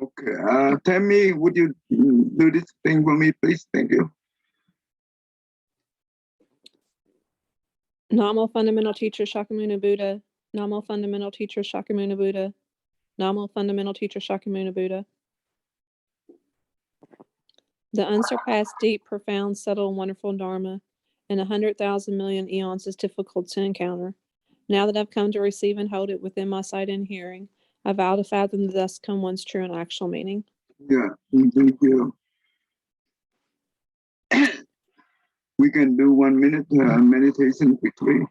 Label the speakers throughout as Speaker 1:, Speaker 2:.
Speaker 1: Okay. Tammy, would you do this thing for me, please? Thank you.
Speaker 2: Namo Fundamental Teacher Shakyamuni Buddha. Namo Fundamental Teacher Shakyamuni Buddha. Namo Fundamental Teacher Shakyamuni Buddha. The unsurpassed, deep, profound, subtle, and wonderful Dharma in 100,000 million eons is difficult to encounter. Now that I've come to receive and hold it within my sight and hearing, I vow to fathom the thus come one's true and actual meaning.
Speaker 1: Yeah, thank you. We can do 1 minute meditation quickly.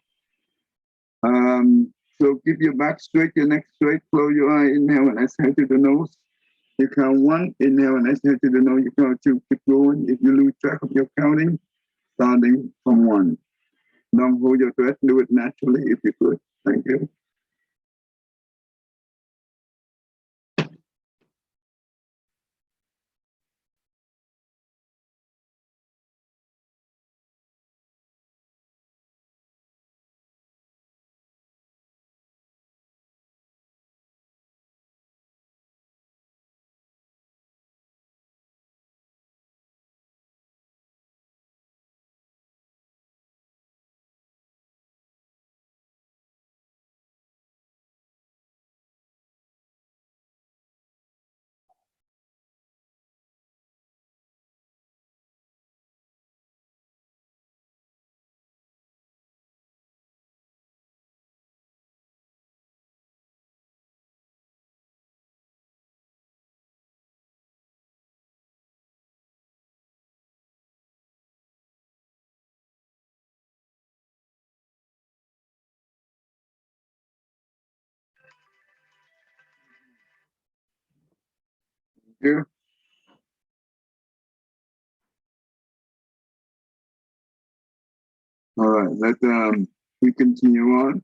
Speaker 1: So keep your back straight, your neck straight, close your eye, inhale and exhale to the nose. You count 1, inhale and exhale to the nose. You count 2, keep going. If you lose track of your counting, starting from 1. Don't hold your breath, do it naturally if you could. Thank you. Here. All right, we continue on.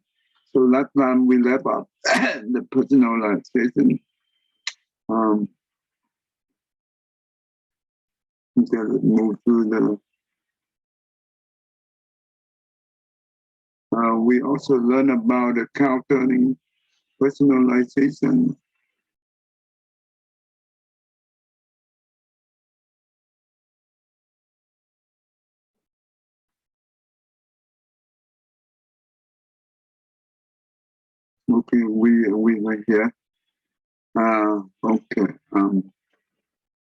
Speaker 1: So last time we left up the personalization. Let's move through the. We also learn about the countering personalization. Okay, we were here. Okay.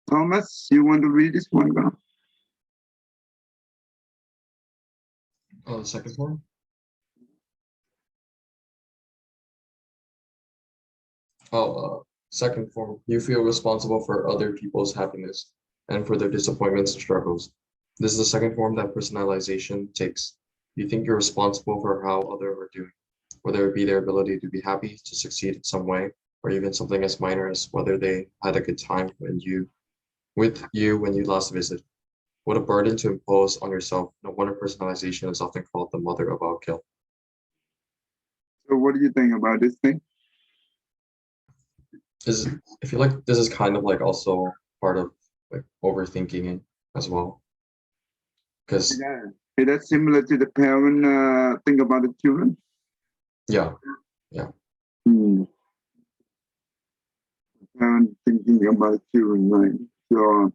Speaker 1: Thomas, you want to read this one now?
Speaker 3: Oh, the second form? Second form. You feel responsible for other people's happiness and for their disappointments and struggles. This is the second form that personalization takes. You think you're responsible for how others are doing, whether it be their ability to be happy, to succeed in some way, or even something as minor as whether they had a good time with you when you last visited. What a burden to impose on yourself. No wonder personalization is often called the mother of all guilt.
Speaker 1: So what do you think about this thing?
Speaker 3: I feel like this is kind of like also part of like overthinking as well. Because
Speaker 1: is that similar to the parent thing about the children?
Speaker 3: yeah.
Speaker 1: Parent thinking about children, right? So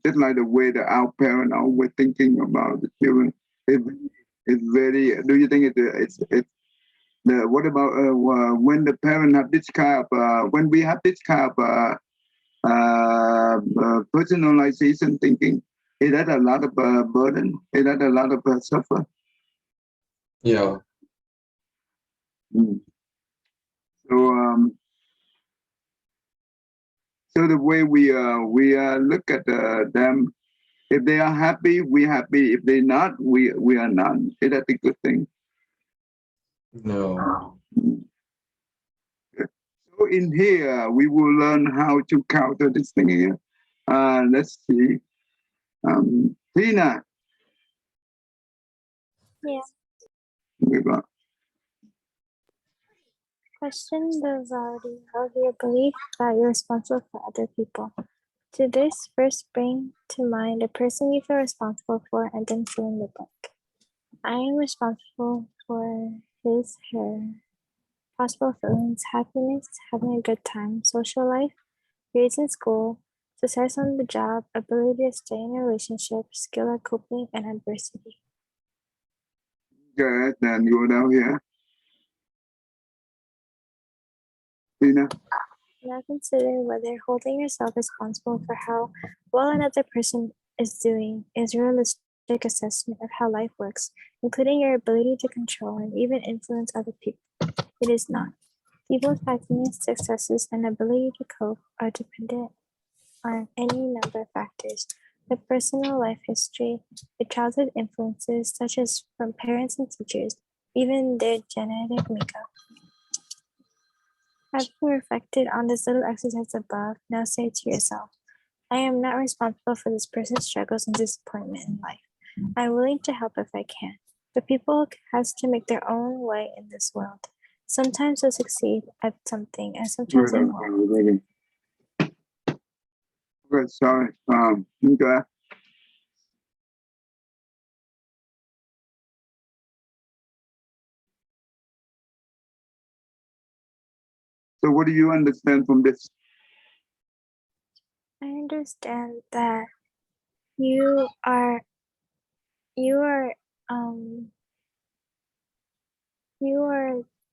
Speaker 1: just like the way that our parents are always thinking about the children, it's very. Do you think it's what about when the parent have this kind of when we have this kind of personalization thinking? Is that a lot of burden? Is that a lot of suffer?
Speaker 3: Yeah.
Speaker 1: So so the way we look at them, if they are happy, we're happy. If they're not, we are not. Is that a good thing?
Speaker 3: No.
Speaker 1: So in here, we will learn how to counter this thing here. Let's see. Tina.
Speaker 4: Yes.
Speaker 1: Yeah.
Speaker 4: Question the value of your belief that you're responsible for other people. To this, first bring to mind the person you feel responsible for and then fill in the blank. I am responsible for his, her, possible feelings, happiness, having a good time, social life, grades in school, success on the job, ability to stay in a relationship, skill at coping, and adversity.
Speaker 1: Good, then go down here. Tina,
Speaker 4: Now consider whether holding yourself responsible for how well another person is doing is a realistic assessment of how life works, including your ability to control and even influence other people. It is not. People's happiness, successes, and ability to cope are dependent on any number of factors. The personal life history, the childhood influences, such as from parents and teachers, even their genetic makeup. Having reflected on this little exercise above, now say to yourself, I am not responsible for this person's struggles and disappointment in life. I'm willing to help if I can. But people has to make their own way in this world. Sometimes they'll succeed at something and sometimes they won't.
Speaker 1: okay, sorry. Okay. So what do you understand from this?
Speaker 4: I understand that you are you are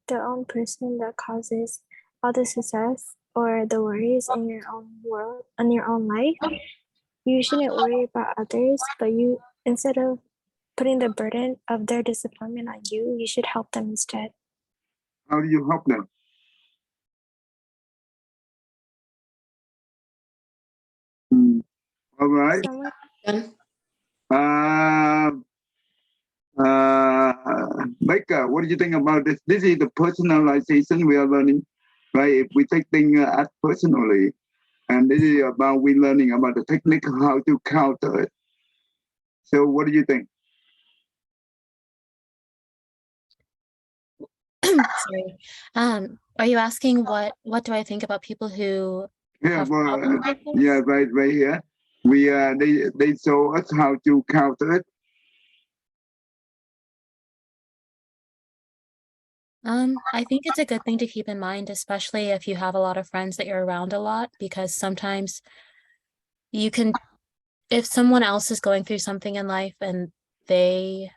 Speaker 4: the own person that causes all the success or the worries in your own world, in your own life. You shouldn't worry about others, but you, instead of putting the burden of their disappointment on you, you should help them instead.
Speaker 1: How do you help them? All right.
Speaker 4: Someone
Speaker 1: Baker, what do you think about this? This is the personalization we are learning, right? If we take things as personally, and this is about we learning about the technique how to counter it. So what do you think?
Speaker 5: Sorry. Are you asking what do I think about people who
Speaker 1: Yeah,
Speaker 5: have
Speaker 1: well,
Speaker 5: problems like this?
Speaker 1: yeah, right here. We they show us how to counter it.
Speaker 5: I think it's a good thing to keep in mind, especially if you have a lot of friends that you're around a lot, because sometimes you can, if someone else is going through something in life and they,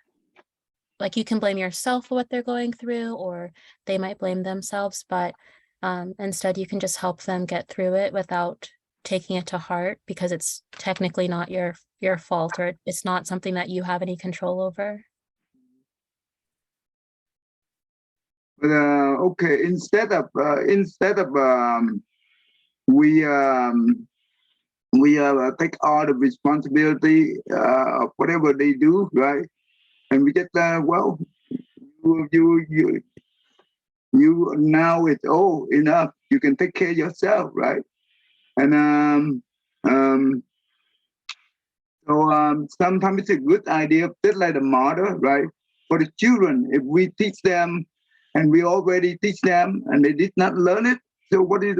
Speaker 5: like, you can blame yourself for what they're going through, or they might blame themselves, but instead you can just help them get through it without taking it to heart, because it's technically not your fault, or it's not something that you have any control over.
Speaker 1: But okay, instead of we take all the responsibility of whatever they do, right? And we just well, you now it's old enough. You can take care of yourself, right? And sometimes it's a good idea, just like the mother, right? For the children, if we teach them, and we already teach them, and they did not learn it, so what do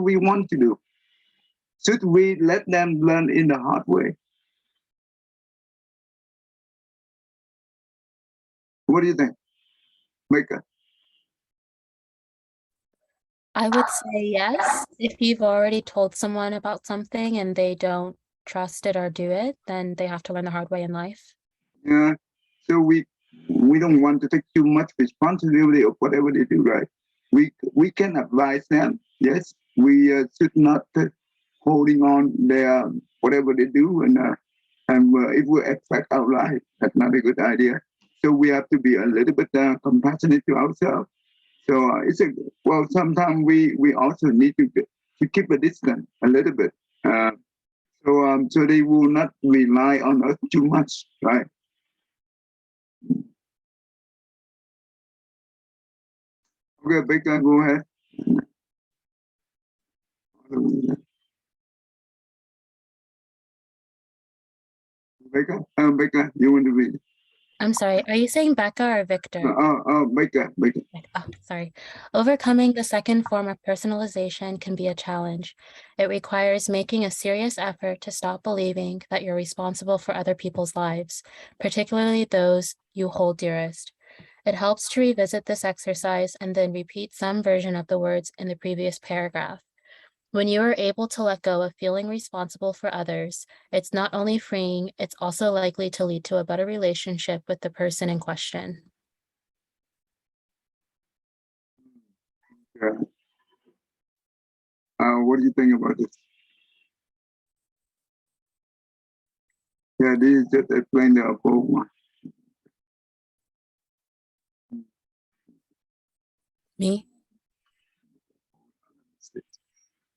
Speaker 1: we want to do? Should we let them learn in the hard way? What do you think, Mika?
Speaker 5: I would say yes. If you've already told someone about something and they don't trust it or do it, then they have to learn the hard way in life.
Speaker 1: Yeah. So we don't want to take too much responsibility of whatever they do, right? We can advise them. Yes, we should not holding on their whatever they do, and it will affect our life. That's not a good idea. So we have to be a little bit compassionate to ourselves. So it's a well. Sometimes we also need to keep a distance a little bit. So they will not rely on us too much, right? Okay, Becca, go ahead. Becca, you want to read?
Speaker 5: I'm sorry, are you saying Becca or Victor?
Speaker 1: Becca.
Speaker 5: Oh, sorry. Overcoming the second form of personalization can be a challenge. It requires making a serious effort to stop believing that you're responsible for other people's lives, particularly those you hold dearest. It helps to revisit this exercise and then repeat some version of the words in the previous paragraph. When you are able to let go of feeling responsible for others, it's not only freeing, it's also likely to lead to a better relationship with the person in question.
Speaker 1: Yeah. What do you think about this? Yeah, this is just explain the above one.
Speaker 5: Me?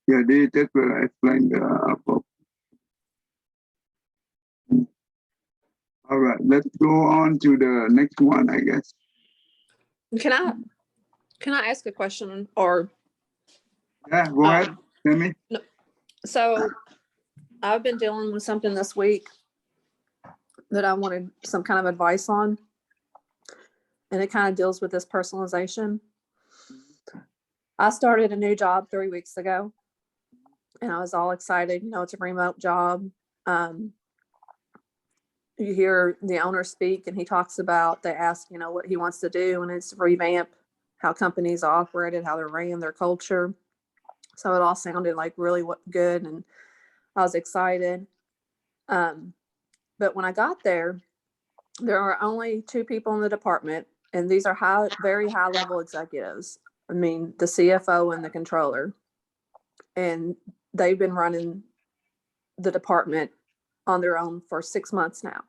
Speaker 1: Yeah, this just will explain the above. All right, let's go on to the next one, I guess.
Speaker 2: Can I ask a question? Or
Speaker 1: Yeah, go ahead, Timmy.
Speaker 2: so I've been dealing with something this week that I wanted some kind of advice on, and it kind of deals with this personalization. I started a new job 3 weeks ago, and I was all excited. You know, it's a remote job. You hear the owner speak, and he talks about, they ask, you know, what he wants to do, and it's revamp how companies operated, how they're ran, their culture. So it all sounded like really good, and I was excited. But when I got there are only 2 people in the department, and these are very high level executives. I mean, the CFO and the controller, and they've been running the department on their own for 6 months now.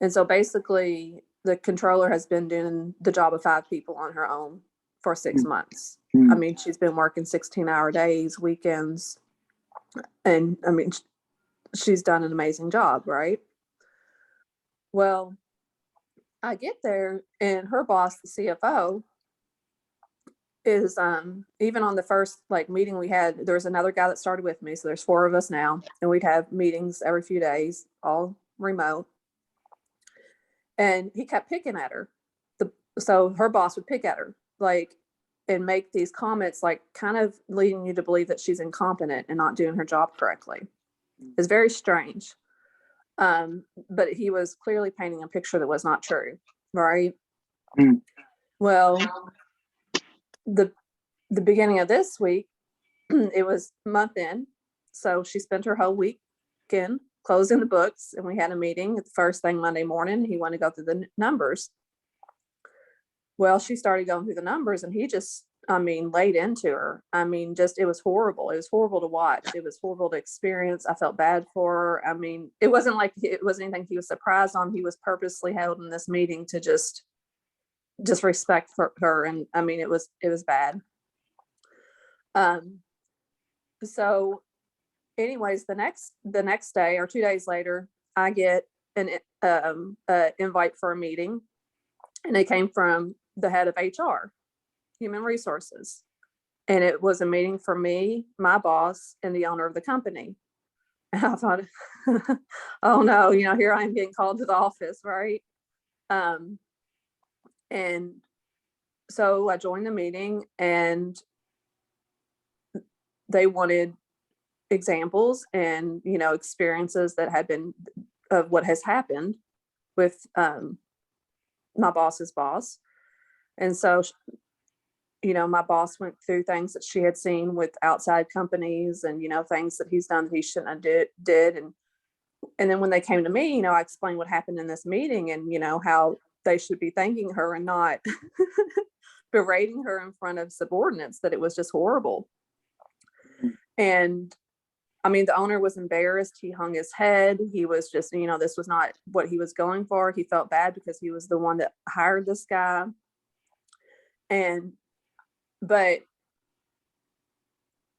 Speaker 2: And so basically the controller has been doing the job of 5 people on her own for 6 months. I mean, she's been working 16-hour days, weekends, and I mean, she's done an amazing job, right? Well, I get there, and her boss, the CFO, is even on the first meeting we had, there was another guy that started with me. So there's 4 of us now, and we'd have meetings every few days, all remote. And he kept picking at her. So her boss would pick at her, and make these comments, kind of leading you to believe that she's incompetent and not doing her job correctly. It's very strange. But he was clearly painting a picture that was not true, right? Well, the beginning of this week, it was month end. So she spent her whole weekend closing the books, and we had a meeting the first thing Monday morning. He wanted to go through the numbers. Well, she started going through the numbers, and he just, laid into her. It was horrible. It was horrible to watch. It was horrible to experience. I felt bad for her. It wasn't like it was anything he was surprised on. He was purposely holding this meeting to just respect for her. And it was bad. So anyways, the next day or 2 days later, I get an invite for a meeting, and it came from the head of HR, human resources. And it was a meeting for me, my boss, and the owner of the company. And I thought, oh no, here I am getting called to the office, right? And so I joined the meeting, and they wanted examples and, experiences that had been of what has happened with my boss's boss. And so, my boss went through things that she had seen with outside companies and, things that he's done that he shouldn't have did. And then when they came to me, I explained what happened in this meeting and, how they should be thanking her and not berating her in front of subordinates, that it was just horrible. And the owner was embarrassed. He hung his head. He was just, this was not what he was going for. He felt bad because he was the one that hired this guy. But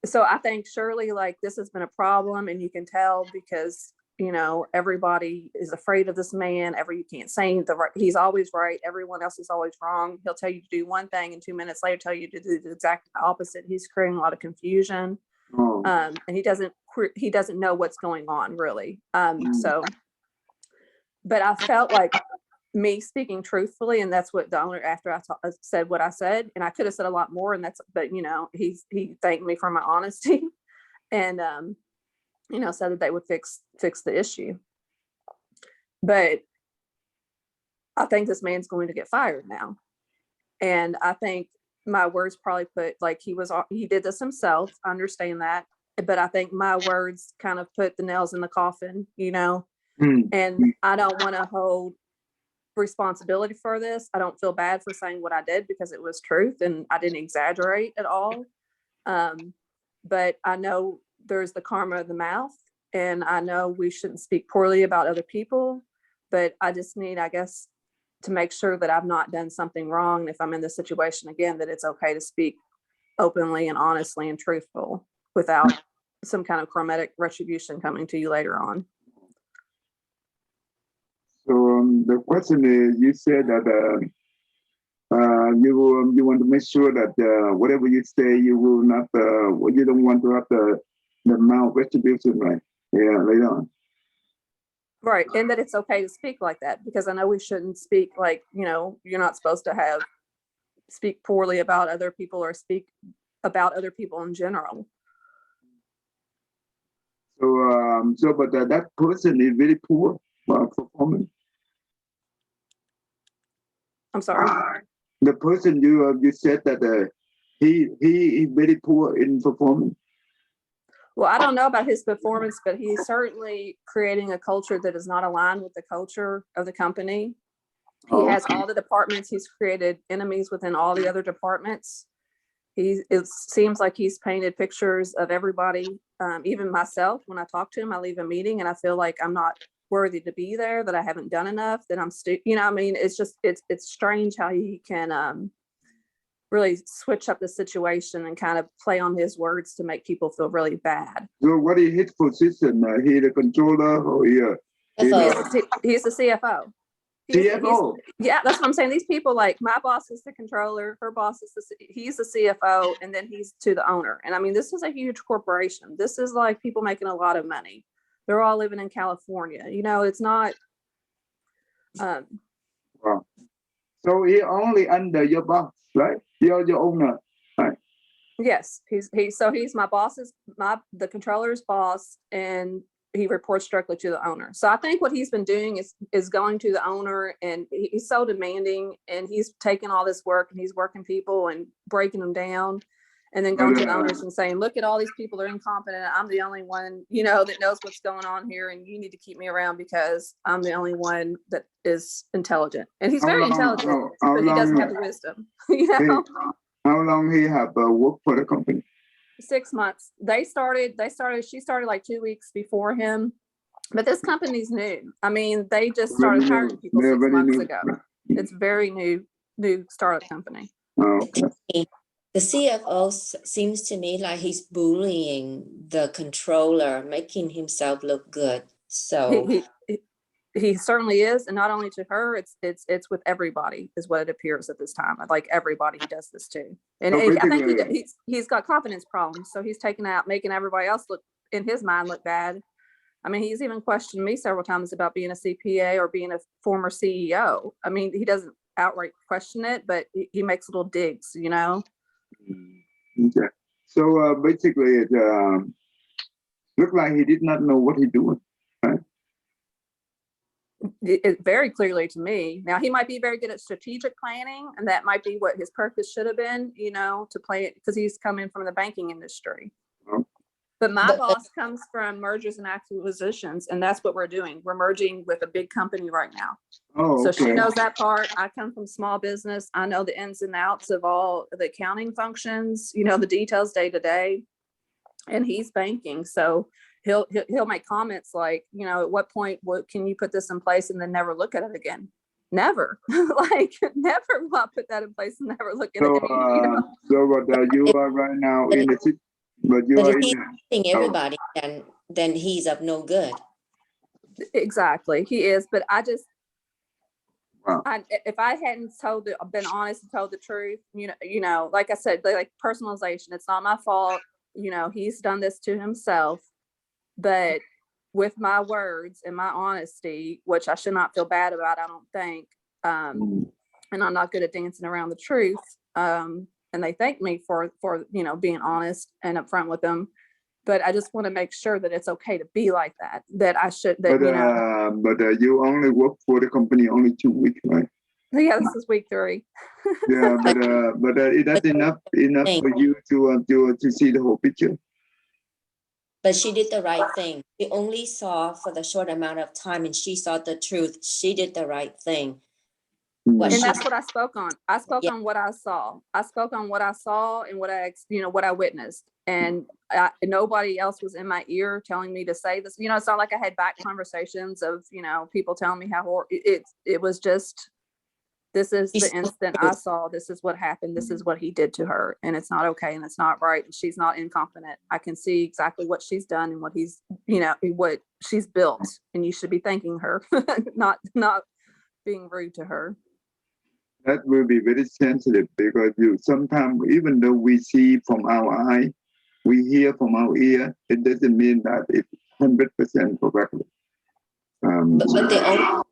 Speaker 2: so I think surely this has been a problem, and you can tell because, everybody is afraid of this man. You can't say he's always right. Everyone else is always wrong. He'll tell you to do one thing, and 2 minutes later tell you to do the exact opposite. He's creating a lot of confusion. And he doesn't know what's going on really. So, but I felt like me speaking truthfully, and that's what the owner, after I said what I said, and I could have said a lot more, but he thanked me for my honesty, and said that they would fix the issue. But I think this man's going to get fired now. And I think my words probably put, like, he did this himself. I understand that. But I think my words kind of put the nails in the coffin,
Speaker 1: Hmm.
Speaker 2: and I don't want to hold responsibility for this. I don't feel bad for saying what I did because it was truth and I didn't exaggerate at all. But I know there's the karma of the mouth, and I know we shouldn't speak poorly about other people, but I just need, I guess, to make sure that I've not done something wrong. If I'm in this situation again, that it's okay to speak openly and honestly and truthful without some kind of karmatic retribution coming to you later on.
Speaker 1: So the question is, you said that you want to make sure that whatever you say, you will not, you don't want to have the mouth retribution, right? Yeah, later on.
Speaker 2: Right. And that it's okay to speak like that, because I know we shouldn't speak like, you're not supposed to speak poorly about other people or speak about other people in general.
Speaker 1: So, but that person is very poor performing.
Speaker 2: I'm sorry.
Speaker 1: The person you said that he is very poor in performing.
Speaker 2: Well, I don't know about his performance, but he's certainly creating a culture that is not aligned with the culture of the company. He has all the departments. He's created enemies within all the other departments. It seems like he's painted pictures of everybody, even myself. When I talk to him, I leave a meeting and I feel like I'm not worthy to be there, that I haven't done enough, that I'm it's just, it's strange how he can really switch up the situation and kind of play on his words to make people feel really bad.
Speaker 1: So what is his position? He the controller or
Speaker 2: He's the CFO.
Speaker 1: CFO.
Speaker 2: Yeah, that's what I'm saying. These people, like, my boss is the controller, her boss is he's the CFO, and then he's to the owner. And I mean, this is a huge corporation. This is like people making a lot of money. They're all living in California. It's not.
Speaker 1: Wow. So he only under your boss, right? You're your owner, right?
Speaker 2: Yes, he's my boss's, the controller's boss, and he reports directly to the owner. So I think what he's been doing is going to the owner, and he's so demanding, and he's taking all this work and he's working people and breaking them down, and then going to the owners and saying, look at all these people, they're incompetent. I'm the only one, that knows what's going on here, and you need to keep me around because I'm the only one that is intelligent. And he's very intelligent, but he doesn't have the wisdom.
Speaker 1: How long he have worked for the company?
Speaker 2: 6 months. She started like 2 weeks before him, but this company's new. I mean, they just started hiring people 6 months ago. It's very new startup company.
Speaker 1: Okay.
Speaker 6: The CFO seems to me like he's bullying the controller, making himself look good. So
Speaker 2: he certainly is, and not only to her, it's with everybody, is what it appears at this time. Like, everybody he does this to, and I think he's got confidence problems, so he's taking out, making everybody else look, in his mind, look bad. I mean, he's even questioned me several times about being a CPA or being a former CEO. I mean, he doesn't outright question it, but he makes little digs,
Speaker 1: Okay. So basically, it looked like he did not know what he's doing. Right?
Speaker 2: It very clearly to me. Now, he might be very good at strategic planning, and that might be what his purpose should have been, to play it, because he's coming from the banking industry.
Speaker 1: Oh.
Speaker 2: But my boss comes from mergers and acquisitions, and that's what we're doing. We're merging with a big company right now.
Speaker 1: Oh,
Speaker 2: so
Speaker 1: okay.
Speaker 2: she knows that part. I come from small business. I know the ins and outs of all the accounting functions, the details day to day. And he's banking, so he'll make comments like, at what point can you put this in place and then never look at it again? Never. Like, never will I put that in place and never look at it again.
Speaker 1: So what you are right now in the city, but you are
Speaker 6: if he's hitting everybody, then he's of no good.
Speaker 2: Exactly, he is. But I just,
Speaker 1: wow.
Speaker 2: If I hadn't been honest and told the truth, like I said, like personalization, it's not my fault. He's done this to himself, but with my words and my honesty, which I should not feel bad about, I don't think, and I'm not good at dancing around the truth. And they thank me for being honest and upfront with them. but I just want to make sure that it's okay to be like that, that I should, that,
Speaker 1: But
Speaker 2: you know,
Speaker 1: you only work for the company only 2 weeks, right?
Speaker 2: yeah, this is week 3.
Speaker 1: Yeah, but that's enough
Speaker 6: Thing.
Speaker 1: for you to see the whole picture.
Speaker 6: But she did the right thing. She only saw for the short amount of time and she saw the truth. She did the right thing. What
Speaker 2: And
Speaker 6: she,
Speaker 2: that's what I spoke on. I spoke
Speaker 6: Yeah.
Speaker 2: on what I saw. I spoke on what I saw and what what I witnessed. And nobody else was in my ear telling me to say this. You know, it's not like I had back conversations of, people telling me how it was just, this is
Speaker 6: She
Speaker 2: the
Speaker 6: spoke
Speaker 2: instant I saw, this is what happened, this is what he did to her. And it's not okay and it's not right. And she's not incompetent. I can see exactly what she's done and what he's, what she's built. And you should be thanking her, not being rude to her.
Speaker 1: That will be very sensitive because you sometimes, even though we see from our eye, we hear from our ear, it doesn't mean that it's 100% correctly.
Speaker 6: but the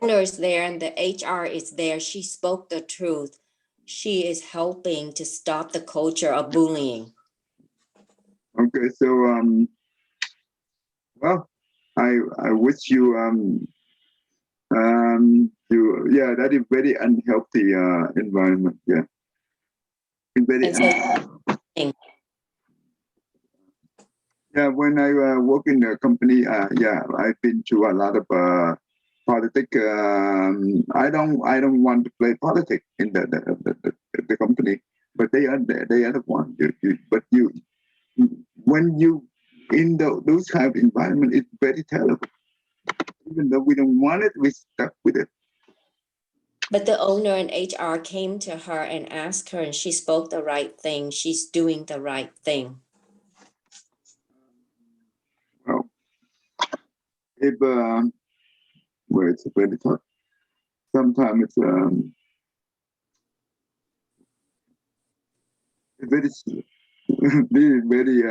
Speaker 6: owner is there and the HR is there. She spoke the truth. She is helping to stop the culture of bullying.
Speaker 1: Okay, so well, I wish you that is very unhealthy environment. Yeah, it's very
Speaker 6: And so,
Speaker 1: yeah. When I work in the company, I've been through a lot of politics. I don't want to play politics in the company, but they are the one. When you in those kind of environment, it's very terrible. Even though we don't want it, we stuck with it.
Speaker 6: but the owner and HR came to her and asked her and she spoke the right thing. She's doing the right thing.
Speaker 1: Well, if well, it's very tough. Sometimes it's very very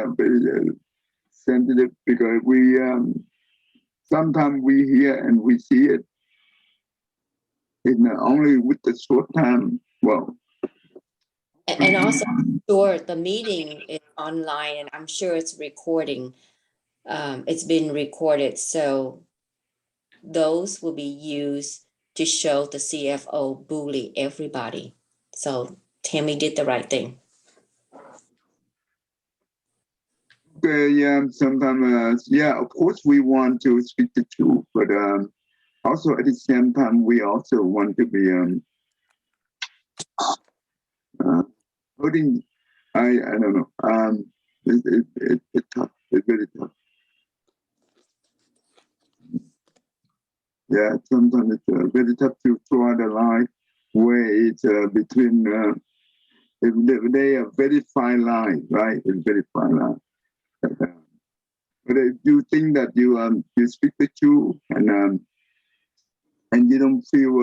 Speaker 1: sensitive because we sometimes we hear and we see it. It's not only with the short time. Well,
Speaker 6: And also, sure, the meeting is online and I'm sure it's recording. It's been recorded, so those will be used to show the CFO bully everybody. So Tammy did the right thing.
Speaker 1: yeah, sometimes of course we want to speak the truth, but also at the same time we also want to be voting. I don't know. It's tough. It's very tough. Yeah, sometimes it's very tough to draw the line where it's between. They are very fine line, right? It's very fine line. But if you think that you speak the truth and you don't feel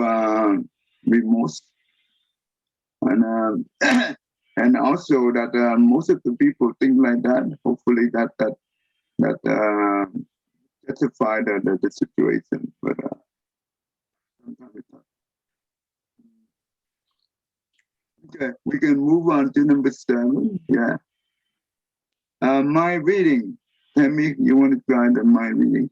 Speaker 1: remorse, and and also that most of the people think like that. Hopefully that justify the situation, but sometimes it's not. Okay, we can move on to number 7. Yeah. My reading. Tammy, you want to try the my reading?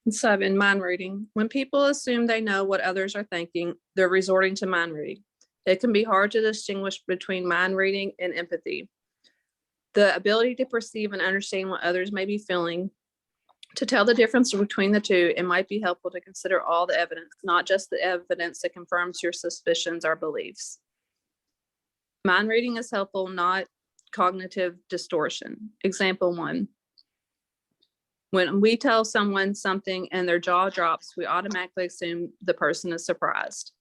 Speaker 2: 7, mind reading. When people assume they know what others are thinking, they're resorting to mind reading. It can be hard to distinguish between mind reading and empathy. The ability to perceive and understand what others may be feeling. To tell the difference between the two, it might be helpful to consider all the evidence, not just the evidence that confirms your suspicions or beliefs. Mind reading is helpful, not cognitive distortion. Example 1. When we tell someone something and their jaw drops, we automatically assume the person is surprised.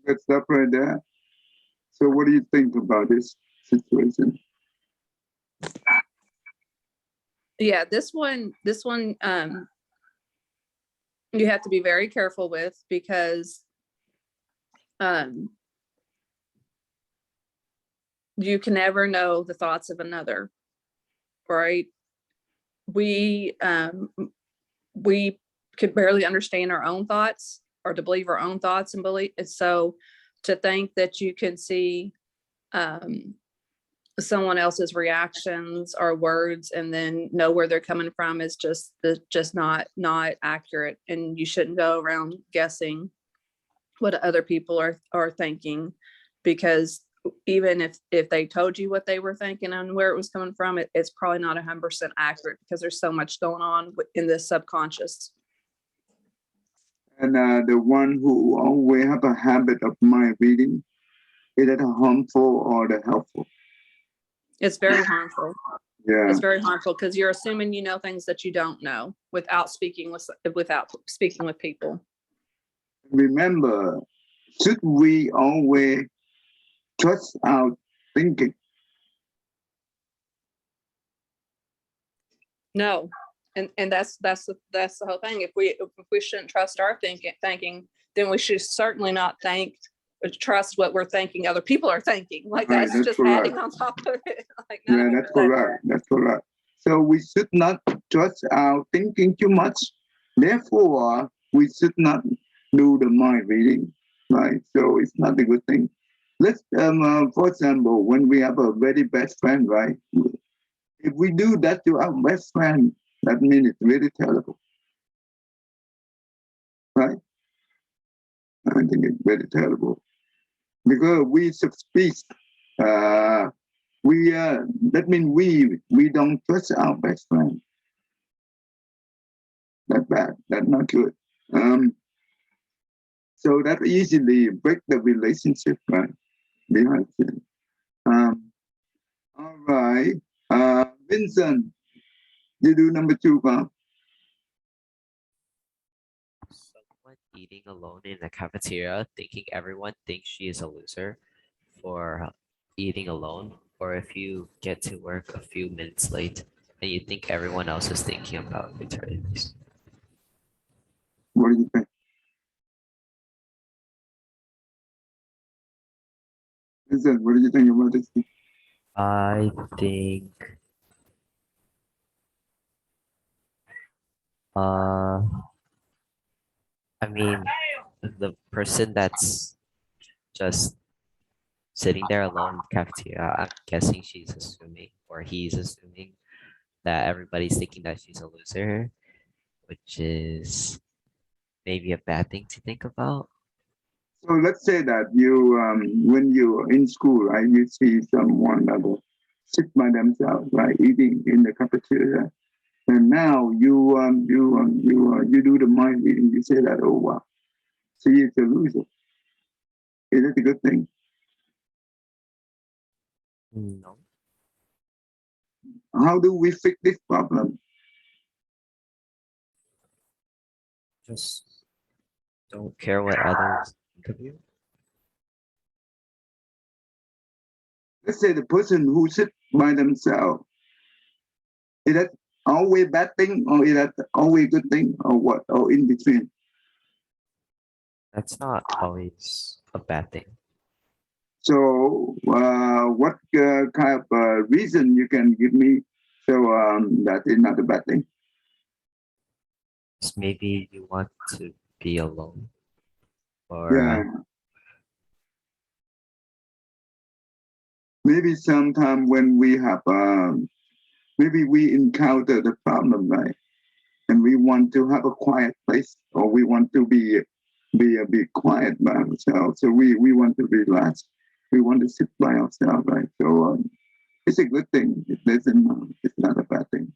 Speaker 1: Good stuff right there. So what do you think about this situation?
Speaker 2: Yeah, this one, you have to be very careful with because you can never know the thoughts of another, right? We could barely understand our own thoughts or to believe our own thoughts and believe. So to think that you can see someone else's reactions or words and then know where they're coming from is just not accurate. And you shouldn't go around guessing what other people are thinking, because even if they told you what they were thinking and where it was coming from, it's probably not 100% accurate, because there's so much going on in the subconscious.
Speaker 1: And the one who always have a habit of mind reading, is it harmful or the helpful?
Speaker 2: It's very harmful.
Speaker 1: Yeah.
Speaker 2: It's very harmful, because you're assuming you know things that you don't know without speaking with people.
Speaker 1: Remember, should we always trust our thinking?
Speaker 2: No, and that's the whole thing. If we shouldn't trust our thinking, then we should certainly not trust what we're thinking other people are thinking. Like,
Speaker 1: Right,
Speaker 2: that's
Speaker 1: that's
Speaker 2: just
Speaker 1: correct.
Speaker 2: adding on top of it. Like, none
Speaker 1: Yeah,
Speaker 2: of it
Speaker 1: that's
Speaker 2: is
Speaker 1: correct. That's correct. So we should not trust our thinking too much. Therefore, we should not do the mind reading, right? So it's not a good thing. Let's, for example, when we have a very best friend, right? If we do that to our best friend, that means it's really terrible, right? I think it's very terrible because we subspecies. That means we don't trust our best friend. That's bad. That's not good. So that easily break the relationship, right? Behind it. All right. Vincent, you do number 2, Bob.
Speaker 7: Someone eating alone in a cafeteria, thinking everyone thinks she is a loser for eating alone, or if you get to work a few minutes late and you think everyone else is thinking about alternatives.
Speaker 1: What do you think? Vincent, what do you think about this?
Speaker 7: I think I mean, the person that's just sitting there alone in the cafeteria, I'm guessing she's assuming, or he's assuming, that everybody's thinking that she's a loser, which is maybe a bad thing to think about.
Speaker 1: So let's say that you, when you're in school, right, you see someone that will sit by themselves, right, eating in the cafeteria, and now you do the mind reading. You say that, oh wow, she is a loser. Is it a good thing?
Speaker 7: No.
Speaker 1: How do we fix this problem?
Speaker 7: Just don't care what others think of you.
Speaker 1: Let's say the person who sits by themselves, is that always bad thing, or is that always good thing, or what, or in between?
Speaker 7: That's not always a bad thing.
Speaker 1: So what kind of reason you can give me so that is not a bad thing?
Speaker 7: Just maybe you want to be alone, or
Speaker 1: Yeah. Maybe sometime when we have, maybe we encounter the problem, right? And we want to have a quiet place, or we want to be a bit quiet by ourselves. So we want to relax. We want to sit by ourselves, right? So it's a good thing. It doesn't. It's not a bad thing.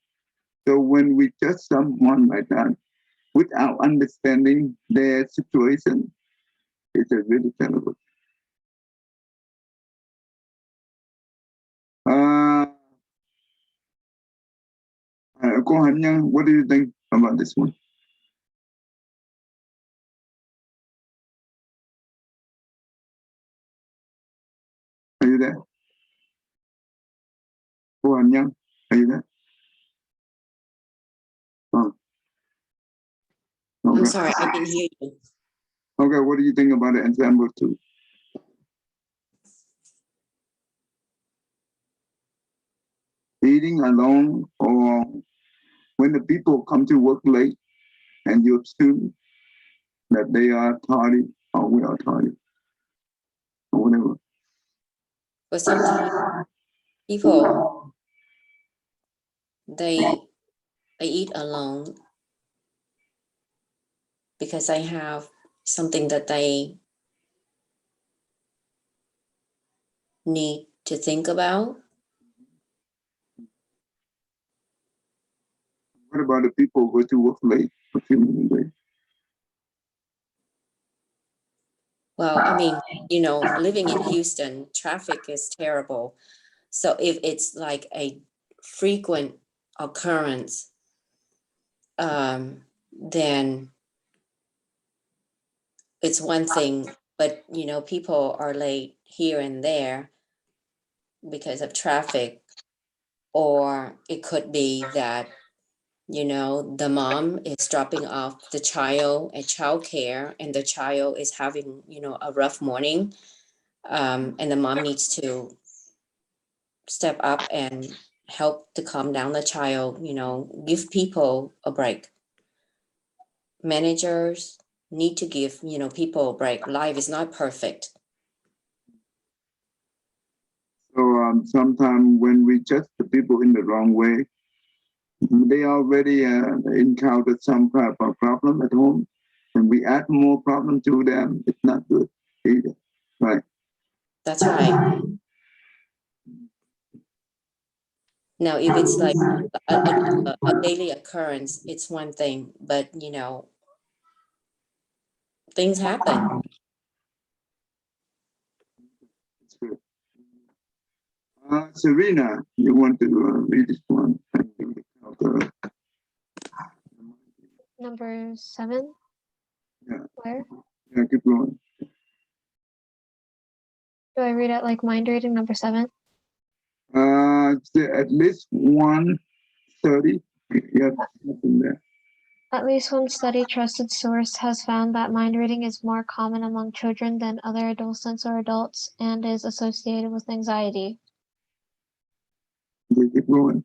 Speaker 1: So when we judge someone like that without understanding their situation, it's a really terrible. Cô Hạnh Nhân, what do you think about this one? Are you there? Cô Hạnh Nhân, are you there? Oh. Okay.
Speaker 6: I'm sorry, I didn't hear you.
Speaker 1: Okay, what do you think about the example 2? Eating alone, or when the people come to work late and you assume that they are tardy or we are tardy or whatever.
Speaker 6: But sometimes People, they eat alone because I have something that they need to think about.
Speaker 1: What about the people who go to work late for few minutes late?
Speaker 6: Well, I mean, you know, living in Houston, traffic is terrible. So if it's like a frequent occurrence, then it's one thing, but you know, people are late here and there because of traffic, or it could be that, you know, the mom is dropping off the child at childcare and the child is having, you know, a rough morning. And the mom needs to step up and help to calm down the child, you know, give people a break. Managers need to give, you know, people a break. Life is not perfect.
Speaker 1: So sometimes when we judge the people in the wrong way, they already encountered some type of problem at home, and we add more problem to them. It's not good either, right?
Speaker 6: That's right. Now, if it's like a daily occurrence, it's one thing, but you know, things happen.
Speaker 1: It's good. Serena, you want to read this one?
Speaker 4: Number 7.
Speaker 1: Yeah.
Speaker 4: Where?
Speaker 1: Yeah, keep going.
Speaker 4: Do I read it like mind reading number 7?
Speaker 1: At least 130. Yeah, nothing there.
Speaker 4: At least one study trusted source has found that mind reading is more common among children than other adolescents or adults and is associated with anxiety.
Speaker 1: Okay, keep going.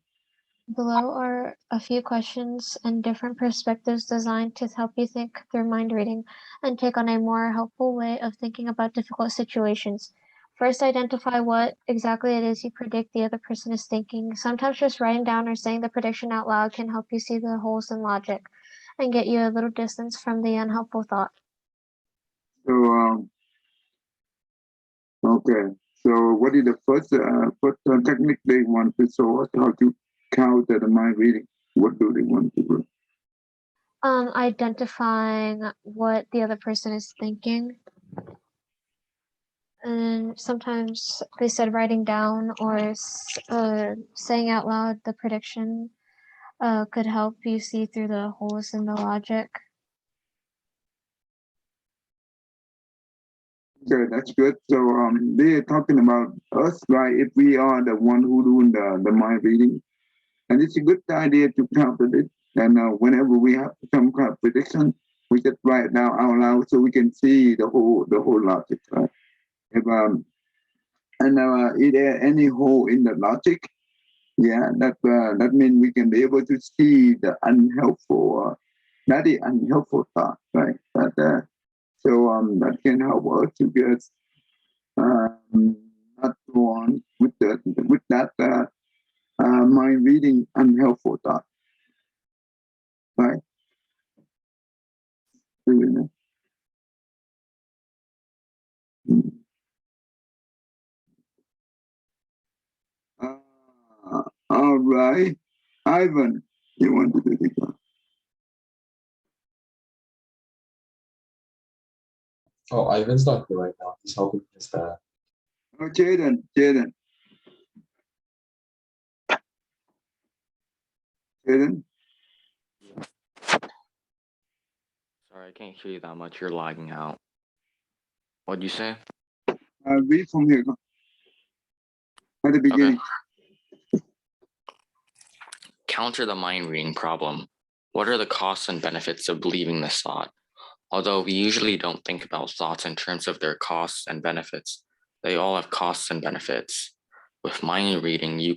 Speaker 4: Below are a few questions and different perspectives designed to help you think through mind reading and take on a more helpful way of thinking about difficult situations. First, identify what exactly it is you predict the other person is thinking. Sometimes just writing down or saying the prediction out loud can help you see the holes in logic and get you a little distance from the unhelpful thought.
Speaker 1: So, okay. So, what is the first technique they want to show us how to counter the mind reading? What do they want to do?
Speaker 4: Identifying what the other person is thinking. And sometimes they said writing down or saying out loud the prediction could help you see through the holes in the logic.
Speaker 1: Okay, that's good. So they're talking about us, right? If we are the one who doing the mind reading, and it's a good idea to counter it. And whenever we have some kind of prediction, we just write it down out loud so we can see the whole logic, right? If is there any hole in the logic? Yeah, that means we can be able to see the unhelpful, not the unhelpful thought, right? But so that can help us to get not go on with that mind reading unhelpful thought, right? All right, Ivan, you want to do this one?
Speaker 3: Oh, Ivan's not here right now. He's helping his dad.
Speaker 1: Oh, Jaden.
Speaker 8: Sorry, I can't hear you that much. You're lagging out. What'd you say?
Speaker 1: Read from here at the beginning.
Speaker 8: Okay. Counter the mind reading problem. What are the costs and benefits of believing this thought? Although we usually don't think about thoughts in terms of their costs and benefits, they all have costs and benefits. With mind reading, you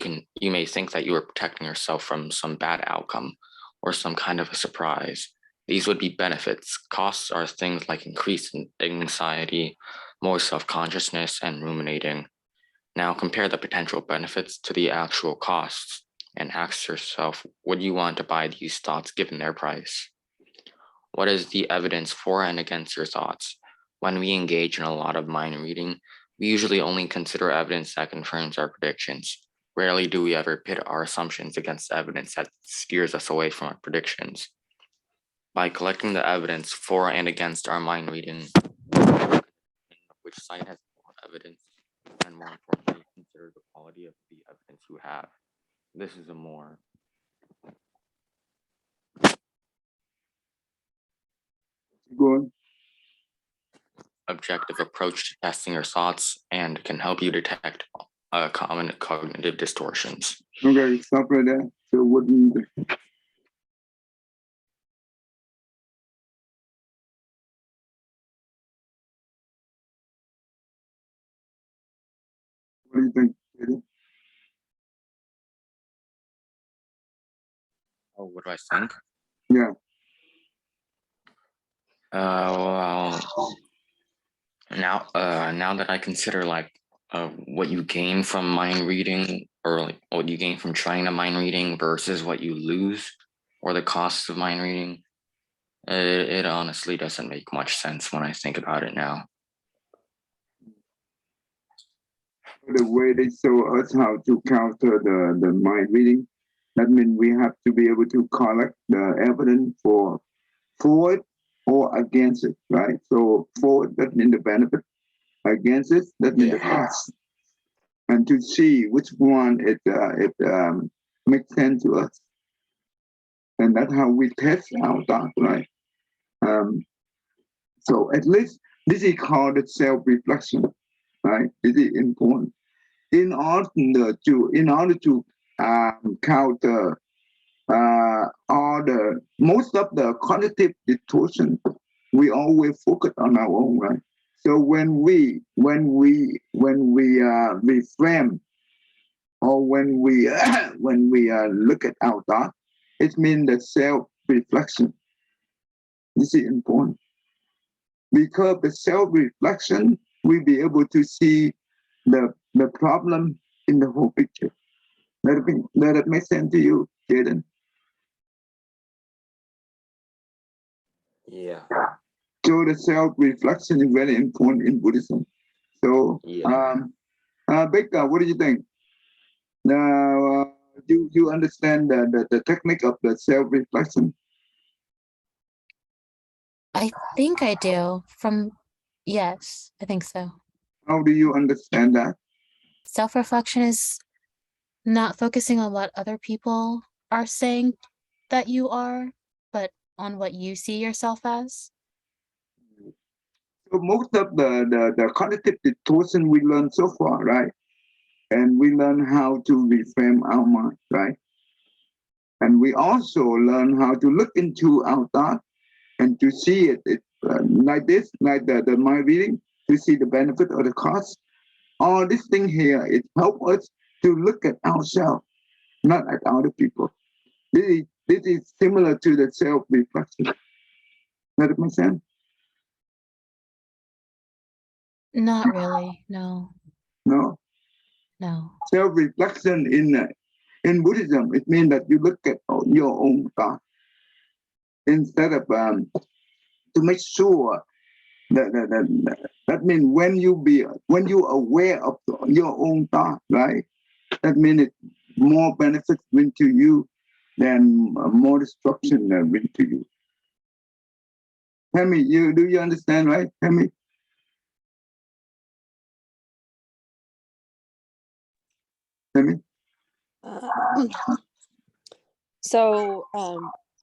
Speaker 8: may think that you are protecting yourself from some bad outcome or some kind of a surprise. These would be benefits. Costs are things like increased anxiety, more self-consciousness, and ruminating. Now compare the potential benefits to the actual costs and ask yourself, would you want to buy these thoughts given their price? What is the evidence for and against your thoughts? When we engage in a lot of mind reading, we usually only consider evidence that confirms our predictions. Rarely do we ever pit our assumptions against evidence that steers us away from our predictions. By collecting the evidence for and against our mind reading, which side has more evidence, and more importantly, consider the quality of the evidence you have. This is a more
Speaker 1: Go on.
Speaker 8: objective approach to testing your thoughts and can help you detect common cognitive distortions.
Speaker 1: Okay, stop right there. So what do you think? What do you think, Jaden?
Speaker 8: Oh, what do I think?
Speaker 1: Yeah.
Speaker 8: Well, now that I consider like what you gain from mind reading, or like what you gain from trying a mind reading versus what you lose, or the costs of mind reading, it honestly doesn't make much sense when I think about it now.
Speaker 1: The way they show us how to counter the mind reading, that means we have to be able to collect the evidence for it or against it, right? So for it, that means the benefit. Against it, that means the cost. And to see which one it makes sense to us. And that's how we test our thought, right? So at least this is called the self-reflection, right? This is important. In order to counter all the most of the cognitive distortion, we always focus on our own, right? So when we reframe or when we look at our thought, it means the self-reflection. This is important because the self-reflection, we'll be able to see the problem in the whole picture. Let it make sense to you, Jaden?
Speaker 8: Yeah.
Speaker 1: So the self-reflection is very important in Buddhism. So, Becca, what do you think? Now, do you understand the technique of the self-reflection?
Speaker 5: I think I do. Yes, I think so.
Speaker 1: How do you understand that?
Speaker 5: Self-reflection is not focusing on what other people are saying that you are, but on what you see yourself as.
Speaker 1: So most of the cognitive distortion we learn so far, right? And we learn how to reframe our mind, right? And we also learn how to look into our thought and to see it like this, like the mind reading, to see the benefit or the cost. All this thing here, it helps us to look at ourselves, not at other people. This is similar to the self-reflection. Does that make sense?
Speaker 5: Not really, no.
Speaker 1: No.
Speaker 5: No.
Speaker 1: Self-reflection in Buddhism, it means that you look at your own thought instead of to make sure that means when you aware of your own thought, right? That means it more benefits bring to you than more destruction bring to you. Tammy, do you understand, right, Tammy? Tammy?
Speaker 2: So,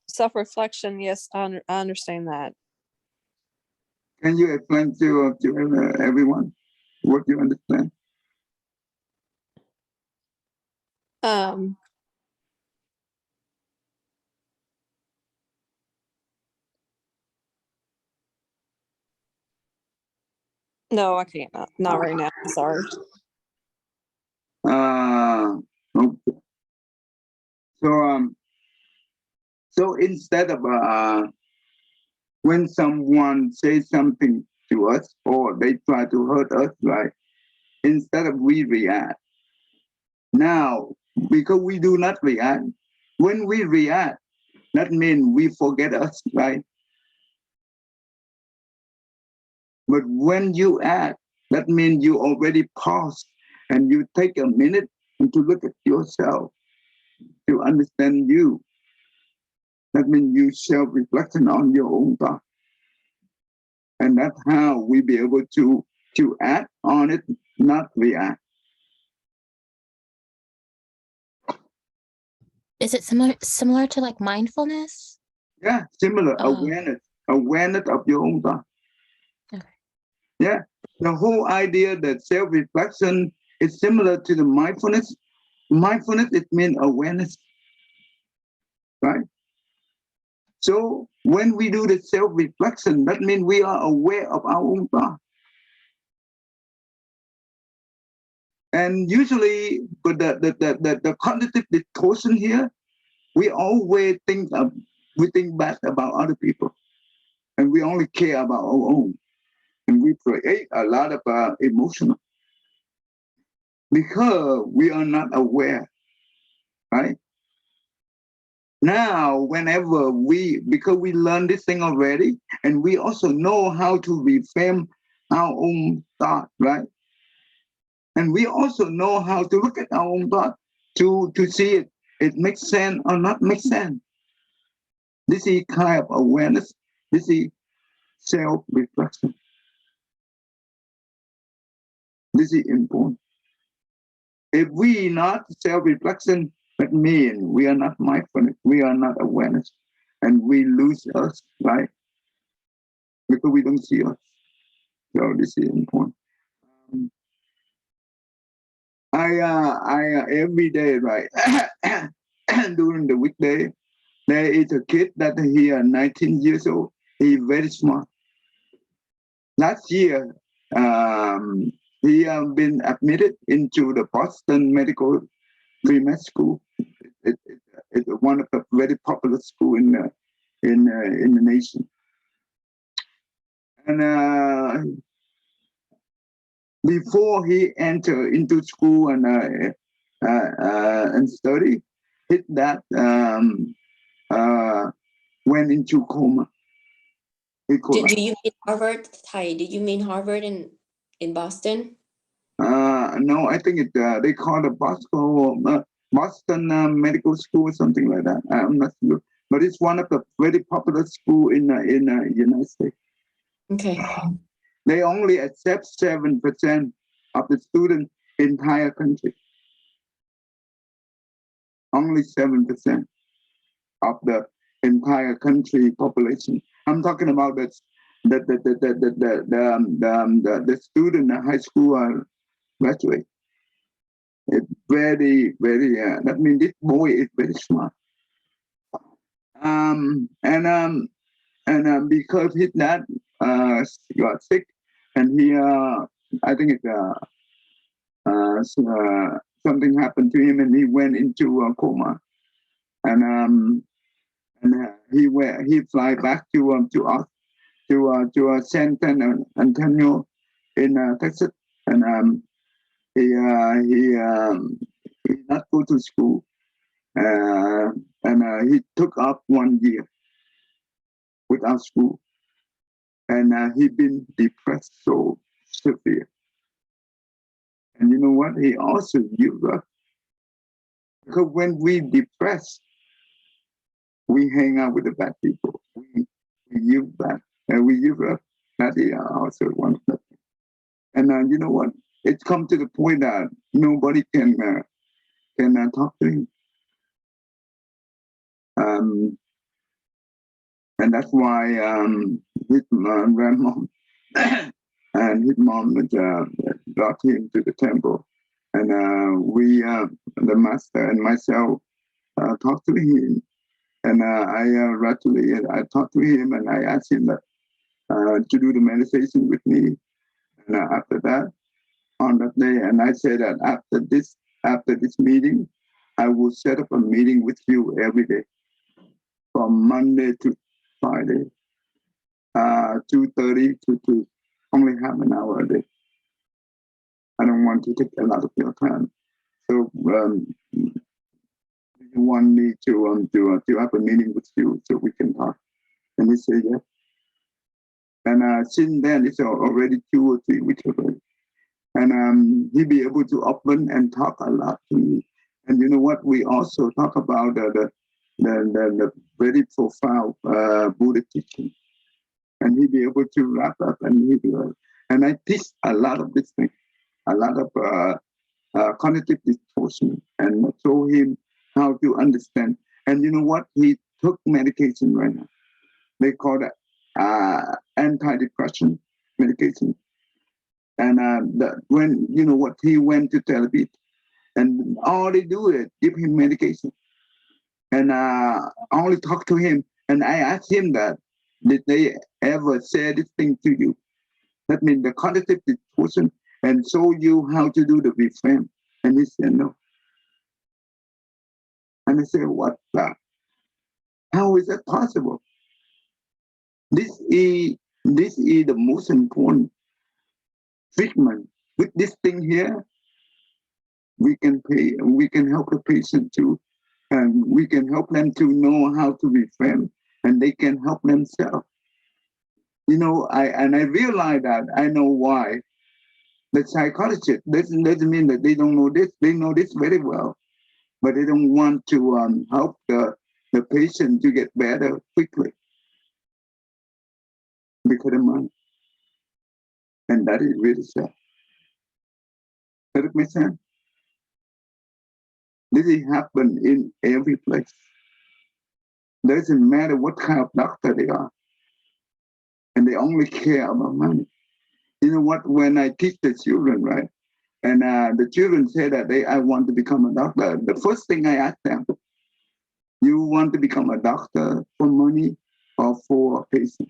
Speaker 2: self-reflection, yes, I understand that.
Speaker 1: Can you explain to everyone what you understand?
Speaker 2: No, I can't. Not right now. Sorry.
Speaker 1: Okay. So instead of when someone says something to us or they try to hurt us, right? instead of we react. Now, because we do not react, when we react, that means we forget us, right? But when you act, that means you already pause and you take a minute and to look at yourself, to understand you. That means you self-reflection on your own thought. And that's how we be able to act on it, not react.
Speaker 5: Is it similar to like mindfulness?
Speaker 1: Yeah, similar
Speaker 5: Oh.
Speaker 1: awareness of your own thought.
Speaker 5: Okay.
Speaker 1: Yeah, the whole idea that self-reflection is similar to the mindfulness. Mindfulness, it means awareness, right? So when we do the self-reflection, that means we are aware of our own thought. And usually, but the cognitive distortion here, we always think bad about other people, and we only care about our own, and we create a lot of emotional because we are not aware, right? Now, whenever because we learn this thing already, and we also know how to reframe our own thought, right? And we also know how to look at our own thought to see it makes sense or not make sense. This is kind of awareness. This is self-reflection. This is important. If we not self-reflection, that means we are not mindfulness, we are not awareness, and we lose us, right? Because we don't see us. So this is important. I every day, right, during the weekday, there is a kid that he is 19 years old. He's very smart. Last year, he been admitted into the Boston Medical Pre-Med School. It's one of the very popular school in the nation. And before he entered into school and study, hit that went into coma.
Speaker 6: Do you mean Harvard, Thai? Did you mean Harvard in Boston?
Speaker 1: No, I think it they call it Boston Medical School or something like that. I'm not sure, but it's one of the very popular school in the United States.
Speaker 6: Okay.
Speaker 1: They only accept 7% of the students in the entire country. Only 7% of the entire country population. I'm talking about the student, the high school graduate. It's very, very. That means this boy is very smart. And because his dad got sick, and he I think it something happened to him, and he went into a coma, and he fly back to San Antonio in Texas, and he not go to school, and he took up 1 year without school, and he been depressed so severe. And you know what? He also used up, because when we depressed, we hang out with the bad people. We use that, and we use up. That is also one of the things. And you know what? It's come to the point that nobody can talk to him. And that's why his grandmom and his mom brought him to the temple, and we, the master and myself, talked to him. And I talked to him, and I asked him that, to do the meditation with me. And after that, on that day, and I said that after this meeting, I will set up a meeting with you every day, from Monday to Friday, 2:30 to only half an hour a day. I don't want to take a lot of your time. So you want me to have a meeting with you so we can talk? And he said yes. And since then, it's already 2 or 3 weeks already. And he be able to open and talk a lot to me. And you know what? We also talk about the very profound Buddha teaching. And he be able to wrap up and I teach a lot of this thing, a lot of cognitive distortion, and show him how to understand. And you know what? He took medication right now. They call it antidepressant medication. And when you know what, he went to therapy, and all they do is give him medication. And I only talk to him, and I asked him that, did they ever say this thing to you? That means the cognitive distortion, and show you how to do the reframe. And he said no. And I said, what the? How is that possible? This is the most important treatment. With this thing here, we can help the patient to, and we can help them to know how to reframe, and they can help themselves. You know, I realize that I know why. The psychologist doesn't mean that they don't know this. They know this very well, but they don't want to help the patient to get better quickly because of money. And that is really sad. Does it make sense? This happens in every place. Doesn't matter what kind of doctor they are. And they only care about money. You know what, when I teach the children, right? And the children say that I want to become a doctor. The first thing I ask them, you want to become a doctor for money or for a patient?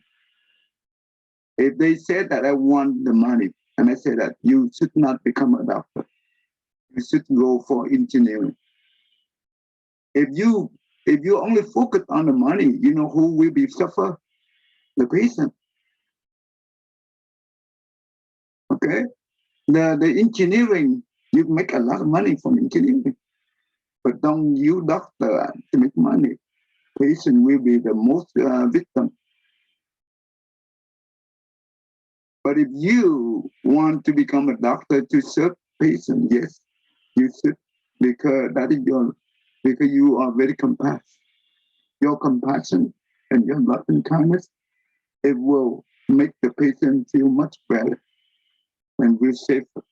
Speaker 1: If they say that I want the money, and I say that you should not become a doctor. You should go for engineering. If you only focus on the money, you know who will be suffer? The patient. Okay? The engineering, you make a lot of money from engineering. But don't you doctor to make money. Patient will be the most victim. But if you want to become a doctor to serve patient, yes, you should, because that is because you are very compassionate. Your compassion and your love and kindness, it will make the patient feel much better and will safer.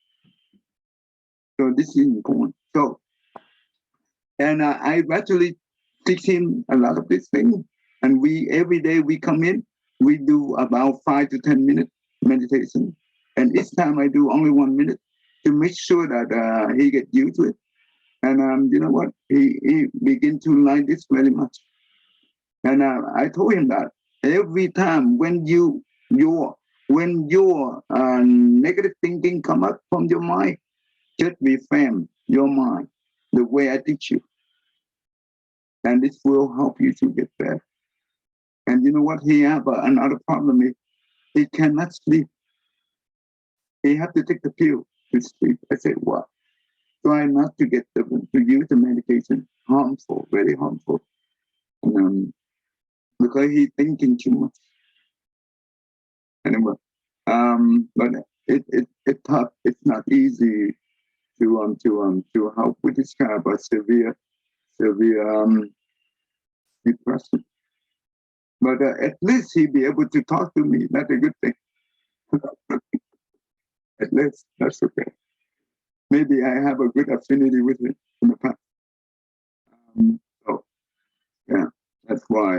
Speaker 1: So this is important. So, and I actually teach him a lot of these things. And every day we come in, we do about 5 to 10 minutes meditation. And each time I do only 1 minute to make sure that he get used to it. And you know what? He begin to like this very much. And I told him that every time when your negative thinking come up from your mind, just reframe your mind the way I teach you. And this will help you to get better. And you know what? He have another problem is he cannot sleep. He have to take the pill to sleep. I said, what? Try not to use the medication. Harmful, very harmful. Because he's thinking too much. Anyway, but it's tough. It's not easy to help with this kind of a severe depression. But at least he'll be able to talk to me. That's a good thing. At least that's okay. Maybe I have a good affinity with him in the past. So yeah, that's why.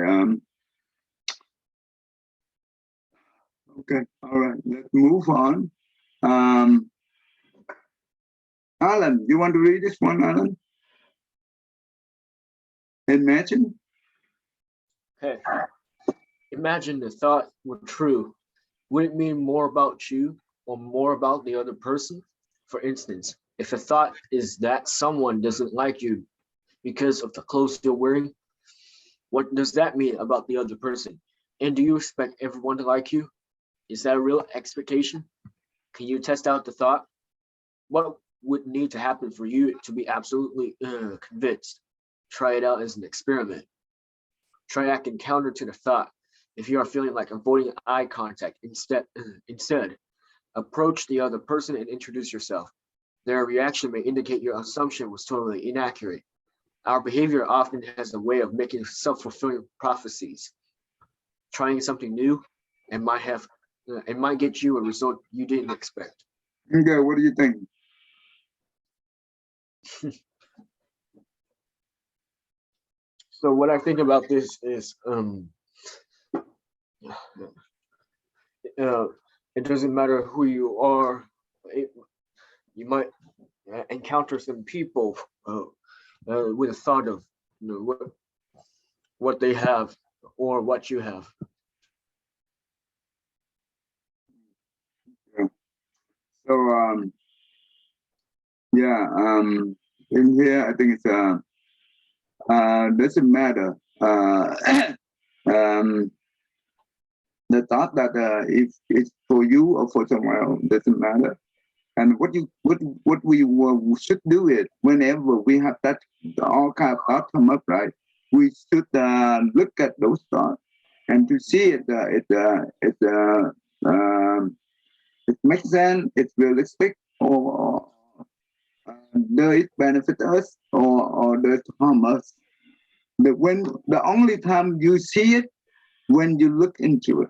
Speaker 1: Okay, all right, let's move on. Alan, you want to read this one, Alan? Imagine.
Speaker 9: Okay. Imagine the thought were true. Would it mean more about you or more about the other person? For instance, if a thought is that someone doesn't like you because of the clothes you're wearing, what does that mean about the other person? And do you expect everyone to like you? Is that a real expectation? Can you test out the thought? what would need to happen for you to be absolutely convinced? Try it out as an experiment. Try acting counter to the thought. If you are feeling like avoiding eye contact, instead, approach the other person and introduce yourself. Their reaction may indicate your assumption was totally inaccurate. Our behavior often has a way of making self-fulfilling prophecies. Trying something new and might get you a result you didn't expect.
Speaker 1: Okay, what do you think?
Speaker 9: So what I think about this is, it doesn't matter who you are. You might encounter some people with a thought of what they have or what you have.
Speaker 1: So yeah, in here I think it's doesn't matter. The thought that if it's for you or for someone else doesn't matter. And what we should do it whenever we have that all kind of thoughts come up, right? We should look at those thoughts and to see it makes sense, it's realistic, or does it benefit us or does it harm us? The only time you see it when you look into it.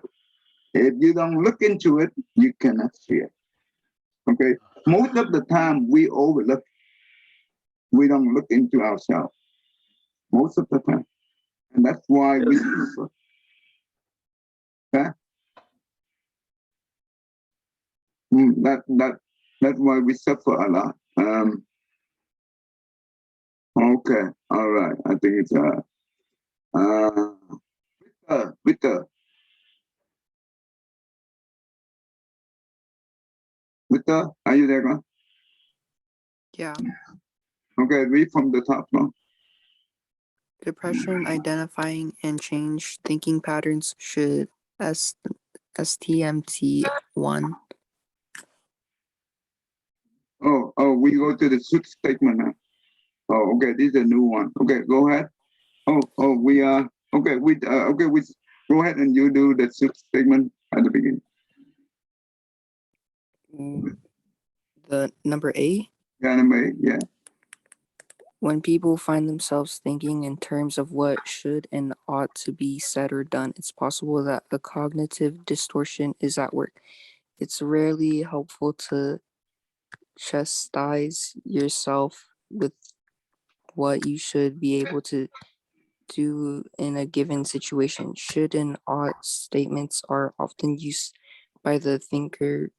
Speaker 1: If you don't look into it, you cannot see it. Okay. Most of the time we overlook. We don't look into ourselves. Most of the time. And that's why we suffer. Okay? That's why we suffer a lot. Okay, all right. I think it's Victor. Victor, are you there, man?
Speaker 10: Yeah.
Speaker 1: Okay, read from the top now.
Speaker 10: Depression, identifying and change thinking patterns should STMT1.
Speaker 1: Oh, we go to the sixth statement now. Oh, okay, this is a new one. Okay, go ahead. Oh, we are okay. We go ahead and you do the sixth statement at the beginning.
Speaker 10: The number A.
Speaker 1: Yeah, number 8, yeah.
Speaker 10: When people find themselves thinking in terms of what should and ought to be said or done, it's possible that a cognitive distortion is at work. It's rarely helpful to chastise yourself with what you should be able to do in a given situation. Should and ought statements are often used by the thinker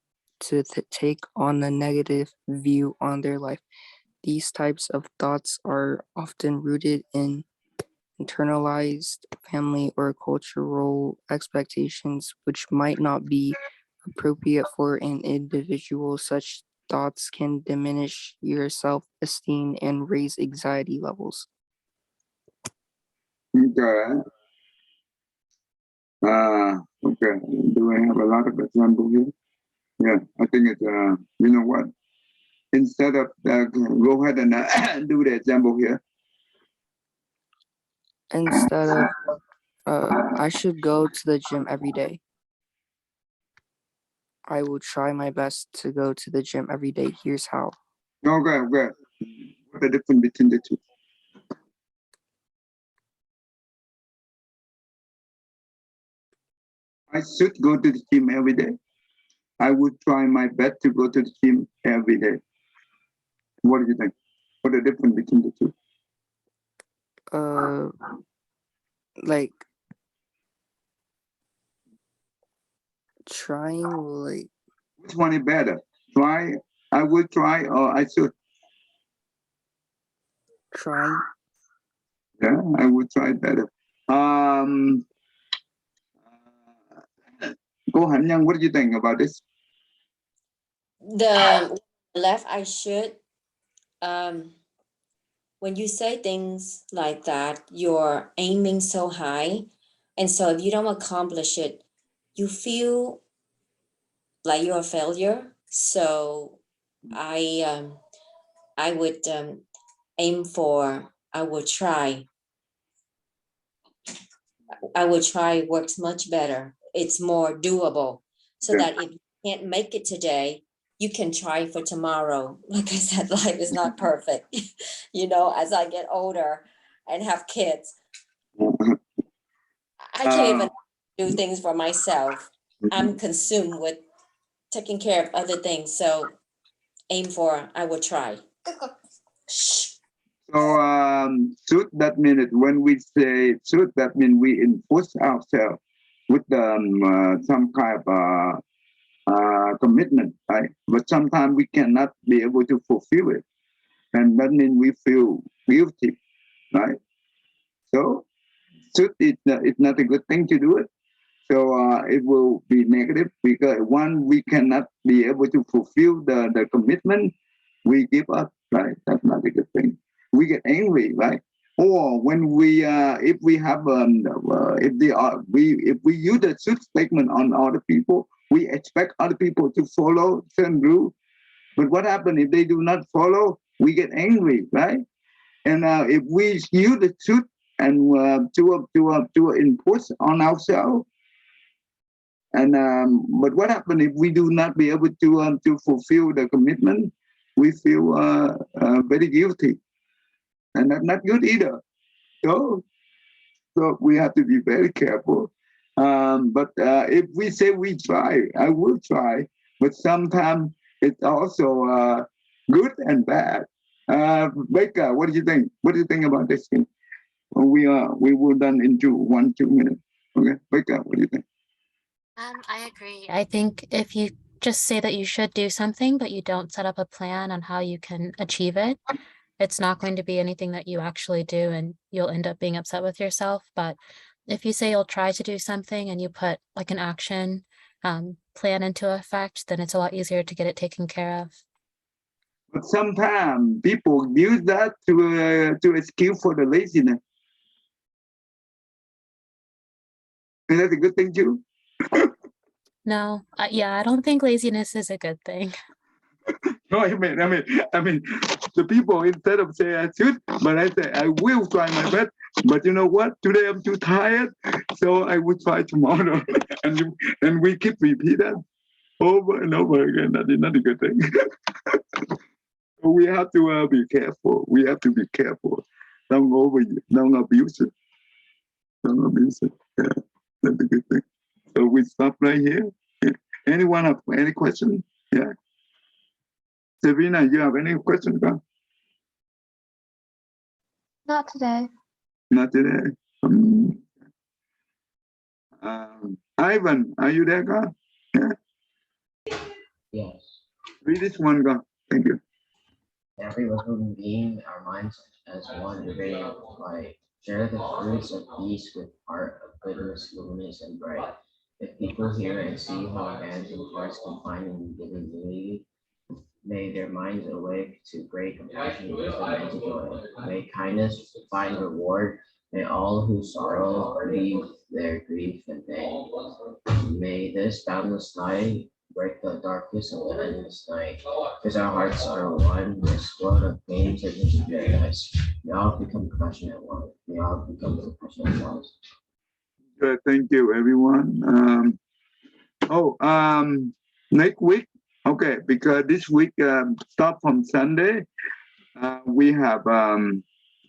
Speaker 10: to take on a negative view on their life. These types of thoughts are often rooted in internalized family or cultural expectations, which might not be appropriate for an individual. Such thoughts can diminish your self-esteem and raise anxiety levels.
Speaker 1: Okay. Okay. Do I have a lot of example here? Yeah, I think it's you know what? Instead of go ahead and do the example here.
Speaker 10: Instead of I should go to the gym every day. I will try my best to go to the gym every day. Here's how.
Speaker 1: Okay. What the difference between the two? I should go to the gym every day. I would try my best to go to the gym every day. What do you think? What the difference between the two?
Speaker 10: Like trying, like
Speaker 1: which one is better? Try, I would try, or I should?
Speaker 10: Trying.
Speaker 1: Yeah, I would try better. Go Han Young, what do you think about this?
Speaker 6: The left, I should. When you say things like that, you're aiming so high. And so if you don't accomplish it, you feel like you're a failure. So I would aim for, I will try works much better. It's more doable, so
Speaker 1: Yeah.
Speaker 6: that if you can't make it today, you can try for tomorrow. Like I said, life is not perfect. You know, as I get older and have kids, I can't even do things for myself. I'm consumed with taking care of other things. So aim for, I will try. Shh.
Speaker 1: So should that mean it when we say should that mean we enforce ourselves with some kind of commitment, right? But sometimes we cannot be able to fulfill it, and that means we feel guilty, right? So should it's not a good thing to do it. So it will be negative because one, we cannot be able to fulfill the commitment, we give up, right? That's not a good thing. We get angry, right? Or when we if we have if they are if we use the should statement on other people, we expect other people to follow certain rule. But what happens if they do not follow? We get angry, right? And if we use the should and to impose on ourselves, and but what happens if we do not be able to fulfill the commitment? We feel very guilty, and that's not good either. So we have to be very careful. But if we say we try, I will try, but sometimes it's also good and bad. Becca, what do you think? What do you think about this thing? We will done in 2 minutes. Okay, Becca, what do you think?
Speaker 5: I agree. I think if you just say that you should do something, but you don't set up a plan on how you can achieve it, it's not going to be anything that you actually do, and you'll end up being upset with yourself. But if you say you'll try to do something and you put like an action plan into effect, then it's a lot easier to get it taken care of.
Speaker 1: But sometimes people use that to excuse for the laziness. Is that a good thing too?
Speaker 5: No, yeah, I don't think laziness is a good thing.
Speaker 1: No, I mean, the people, instead of saying I should, but I say I will try my best. But you know what? Today I'm too tired, so I will try tomorrow. and we keep repeating that over and over again. That is not a good thing. So we have to be careful. We have to be careful. Don't abuse it. Don't abuse it. Yeah, that's a good thing. So we stop right here. Yeah. Anyone have any question? Yeah. Sabrina, you have any questions?
Speaker 11: Not today.
Speaker 1: Not today. Ivan, are you there, God? Yeah.
Speaker 12: Yes.
Speaker 1: Read this one, God. Thank you.
Speaker 12: Every living being, our minds as one radiant light, share the fruits of peace with heart of goodness, luminous and bright. If people hear and see how hands and hearts combine in giving unity, may their minds awake to great compassion, wisdom, and to joy. May kindness find reward. May all who sorrow leave their grief and pain. May this boundless light break the darkness of the endless night. Because our hearts are one, this world of pain turns into paradise. May all become compassionate one. May all become compassionate ones.
Speaker 1: Good, thank you, everyone. Next week, okay, because this week start from Sunday, we have